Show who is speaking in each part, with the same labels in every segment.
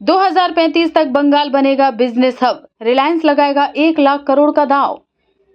Speaker 1: 2035 तक बंगाल बनेगा business hub. Reliance लगाएगा 1 लाख करोड़ का दांव।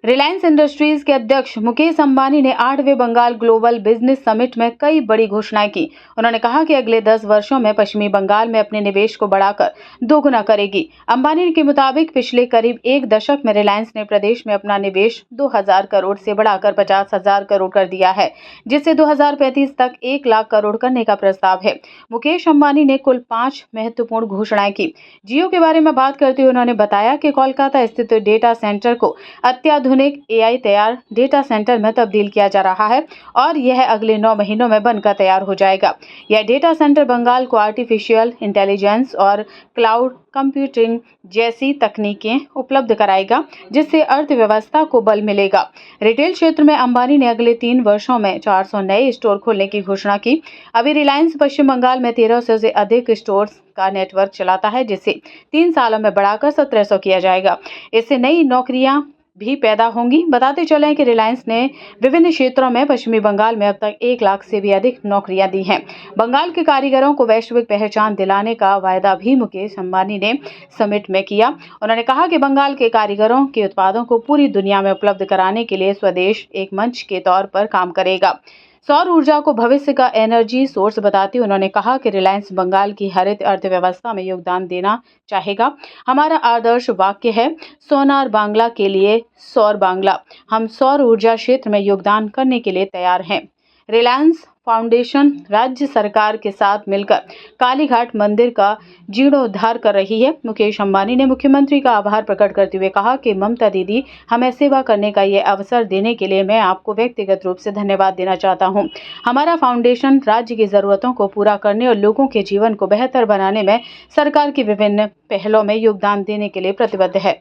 Speaker 1: रिलायंस इंडस्ट्रीज के अध्यक्ष मुकेश अंबानी ने 8वें बंगाल ग्लोबल बिजनेस समिट में कई बड़ी घोषणाएं की। उन्होंने कहा कि अगले 10 वर्षों में पश्चिमी बंगाल में अपने निवेश को बढ़ाकर दोगुना करेगी। अंबानी के मुताबिक पिछले करीब 1 दशक में रिलायंस ने प्रदेश में अपना निवेश 2000 करोड़ से बढ़ाकर 50,000 करोड़ कर दिया है, जिससे 2035 तक 1 लाख करोड़ करने का प्रस्ताव है। मुकेश अंबानी ने कुल 5 महत्वपूर्ण घोषणाएं की। जियो के बारे में बात करते हुए उन्होंने बताया कि कोलकाता स्थित डेटा सेंटर को अत्याधुनिक AI तैयार डेटा सेंटर में तब्दील किया जा रहा है और यह अगले 9 महीनों में बनकर तैयार हो जाएगा। यह डेटा सेंटर बंगाल को आर्टिफिशियल इंटेलिजेंस और क्लाउड कंप्यूटिंग जैसी तकनीकें उपलब्ध कराएगा, जिससे अर्थव्यवस्था को बल मिलेगा। रिटेल क्षेत्र में अंबानी ने अगले 3 वर्षों में 400 नए स्टोर खोलने की घोषणा की। अभी रिलायंस पश्चिम बंगाल में 1300 से अधिक स्टोर्स का नेटवर्क चलाता है, जिसे 3 सालों में बढ़ाकर 1700 किया जाएगा। इससे नई नौकरियां भी पैदा होंगी। बताते चलें कि रिलायंस ने विभिन्न क्षेत्रों में पश्चिमी बंगाल में अब तक 1 लाख से भी अधिक नौकरियां दी हैं। बंगाल के कारीगरों को वैश्विक पहचान दिलाने का वायदा भी मुकेश अंबानी ने समिट में किया। उन्होंने कहा कि बंगाल के कारीगरों के उत्पादों को पूरी दुनिया में उपलब्ध कराने के लिए स्वदेश एक मंच के तौर पर काम करेगा। सौर ऊर्जा को भविष्य का एनर्जी सोर्स बताते हुए उन्होंने कहा कि रिलायंस बंगाल की हरित अर्थव्यवस्था में योगदान देना चाहेगा। हमारा आदर्श वाक्य है, सोनार बांग्ला के लिए सौर बांग्ला। हम सौर ऊर्जा क्षेत्र में योगदान करने के लिए तैयार हैं। रिलायंस फाउंडेशन राज्य सरकार के साथ मिलकर कालीघाट मंदिर का जीर्णोद्धार कर रही है। मुकेश अंबानी ने मुख्यमंत्री का आभार प्रकट करते हुए कहा कि ममता दीदी, हमें सेवा करने का ये अवसर देने के लिए मैं आपको व्यक्तिगत रूप से धन्यवाद देना चाहता हूं। हमारा फाउंडेशन राज्य की जरूरतों को पूरा करने और लोगों के जीवन को बेहतर बनाने में सरकार की विभिन्न पहलों में योगदान देने के लिए प्रतिबद्ध है।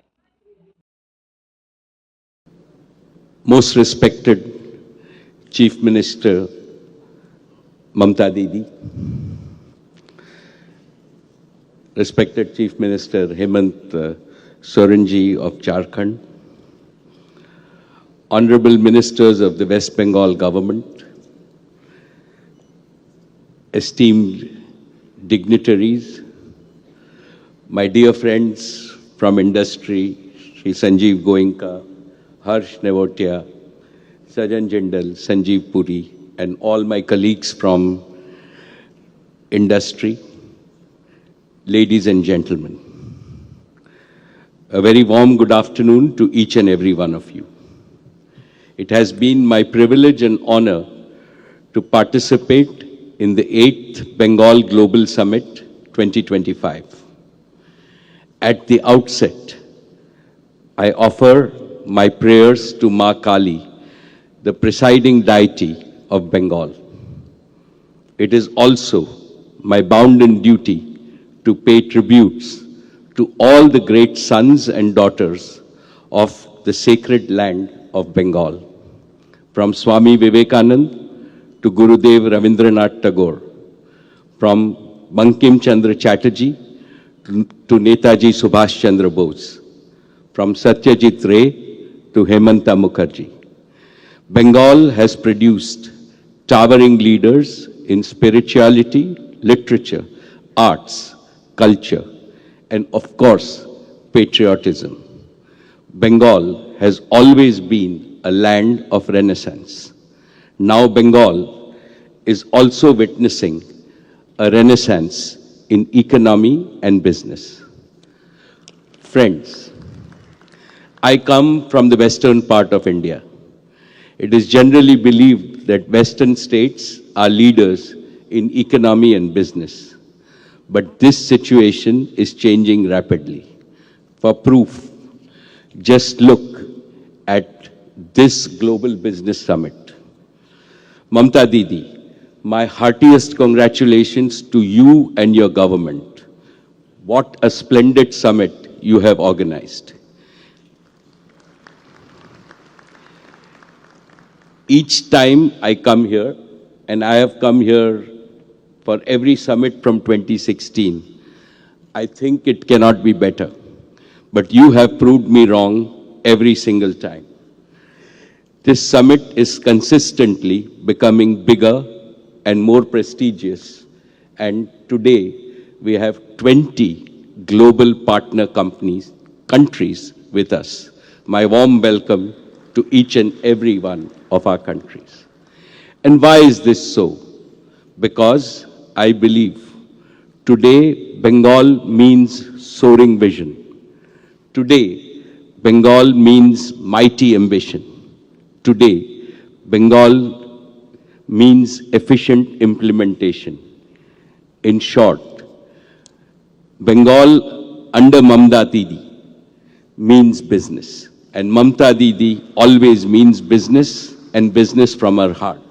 Speaker 2: Most respected Chief Minister Mamta Didi, respected Chief Minister Hemant Soren ji of Jharkhand, Honorable Ministers of the West Bengal Government, esteemed dignitaries, my dear friends from industry, Shri Sanjeev Goenka, Harsh Nevotia, Sajan Jindal, Sanjeev Puri, and all my colleagues from industry, ladies and gentlemen, a very warm good afternoon to each and every one of you. It has been my privilege and honor to participate in the 8th Bengal Global Summit 2025. At the outset, I offer my prayers to Ma Kali, the presiding deity of Bengal. It is also my bounden duty to pay tributes to all the great sons and daughters of the sacred land of Bengal, from Swami Vivekanand to Gurudev Ravindranath Tagore, from Bankim Chandra Chatterjee to Netaji Subhash Chandra Bose, from Satyajit Ray to Hemanta Mukherjee. Bengal has produced towering leaders in spirituality, literature, arts, culture, and of course, patriotism. Bengal has always been a land of renaissance. Now Bengal is also witnessing a renaissance in economy and business. Friends, I come from the western part of India. It is generally believed that Western states are leaders in economy and business. But this situation is changing rapidly. For proof, just look at this Global Business Summit. Mamta Didi, my heartiest congratulations to you and your government. What a splendid summit you have organized. Each time I come here, and I have come here for every summit from 2016, I think it cannot be better. But you have proved me wrong every single time. This summit is consistently becoming bigger and more prestigious, and today we have 20 global partner countries with us. My warm welcome to each and every one of our countries. And why is this so? Because I believe today Bengal means soaring vision. Today, Bengal means mighty ambition. Today, Bengal means efficient implementation. In short, Bengal under Mamta Didi means business. And Mamta Didi always means business, and business from her heart.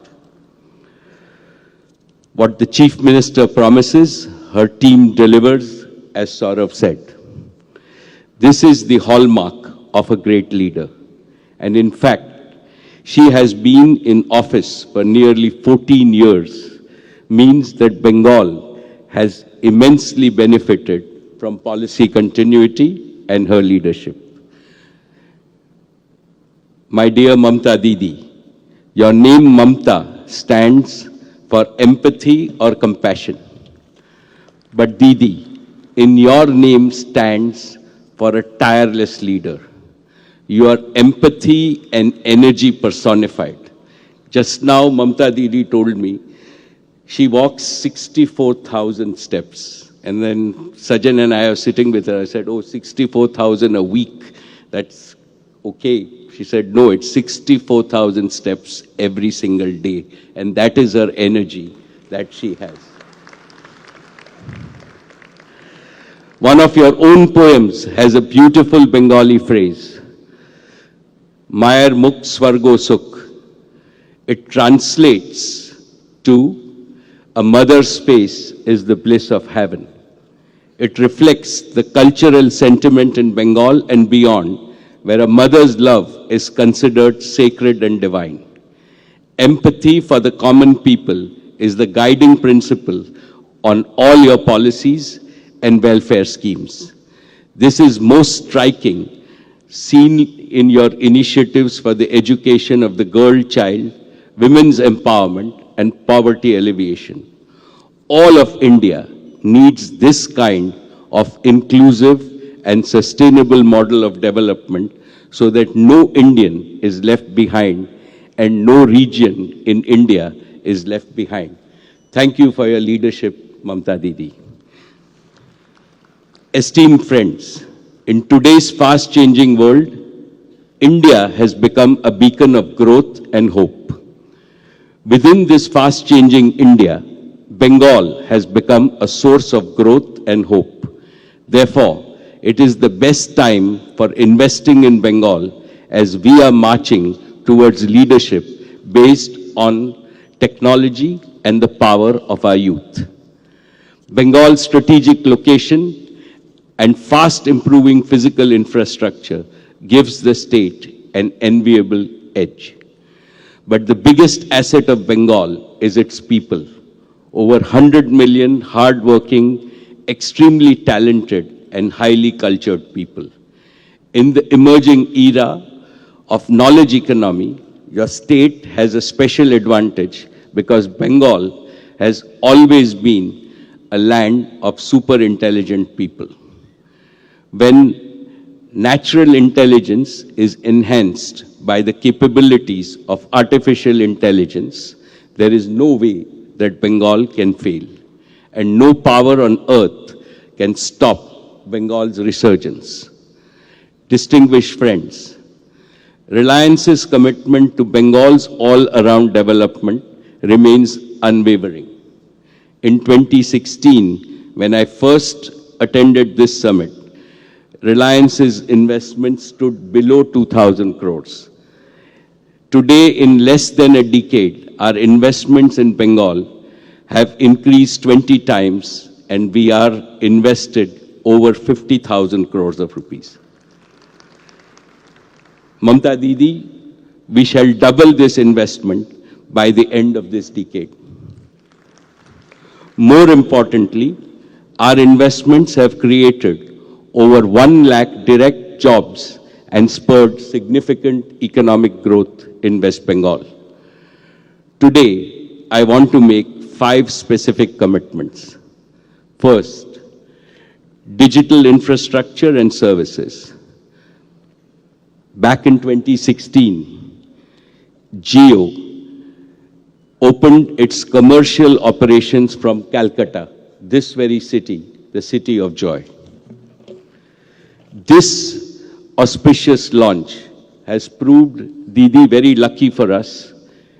Speaker 2: What the Chief Minister promises, her team delivers, as Saurav said. This is the hallmark of a great leader. And in fact, she has been in office for nearly 14 years, means that Bengal has immensely benefited from policy continuity and her leadership. My dear Mamta Didi, your name Mamta stands for empathy or compassion. But Didi, in your name stands for a tireless leader. You are empathy and energy personified. Just now, Mamta Didi told me she walks 64,000 steps. And then Sajan and I are sitting with her. I said, oh, 64,000 a week. That's okay. She said, no, it's 64,000 steps every single day. And that is her energy that she has. One of your own poems has a beautiful Bengali phrase, Mayar Mukh Swargo Sukh. It translates to a mother's space is the bliss of heaven. It reflects the cultural sentiment in Bengal and beyond, where a mother's love is considered sacred and divine. Empathy for the common people is the guiding principle on all your policies and welfare schemes. This is most striking, seen in your initiatives for the education of the girl child, women's empowerment, and poverty alleviation. All of India needs this kind of inclusive and sustainable model of development so that no Indian is left behind and no region in India is left behind. Thank you for your leadership, Mamta Didi. Esteemed friends, in today's fast-changing world, India has become a beacon of growth and hope. Within this fast-changing India, Bengal has become a source of growth and hope. Therefore, it is the best time for investing in Bengal as we are marching towards leadership based on technology and the power of our youth. Bengal's strategic location and fast improving physical infrastructure gives the state an enviable edge. But the biggest asset of Bengal is its people. Over 100 million hardworking, extremely talented and highly cultured people. In the emerging era of knowledge economy, your state has a special advantage because Bengal has always been a land of super intelligent people. When natural intelligence is enhanced by the capabilities of artificial intelligence, there is no way that Bengal can fail. And no power on earth can stop Bengal's resurgence. Distinguished friends, Reliance's commitment to Bengal's all-around development remains unwavering. In 2016, when I first attended this summit, Reliance's investment stood below 2,000 crores. Today, in less than a decade, our investments in Bengal have increased 20 times and we are invested over 50,000 crores of rupees. Mamta Didi, we shall double this investment by the end of this decade. More importantly, our investments have created over 1 lakh direct jobs and spurred significant economic growth in West Bengal. Today, I want to make 5 specific commitments. First, digital infrastructure and services. Back in 2016, Jio opened its commercial operations from Calcutta, this very city, the city of joy. This auspicious launch has proved, Didi, very lucky for us.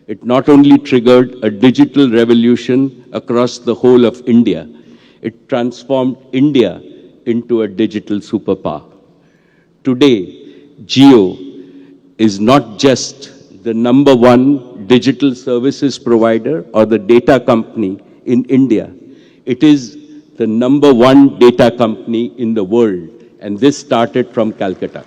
Speaker 2: It not only triggered a digital revolution across the whole of India, it transformed India into a digital superpower. Today, Jio is not just the #1 digital services provider or the data company in India. It is the #1 data company in the world, and this started from Calcutta.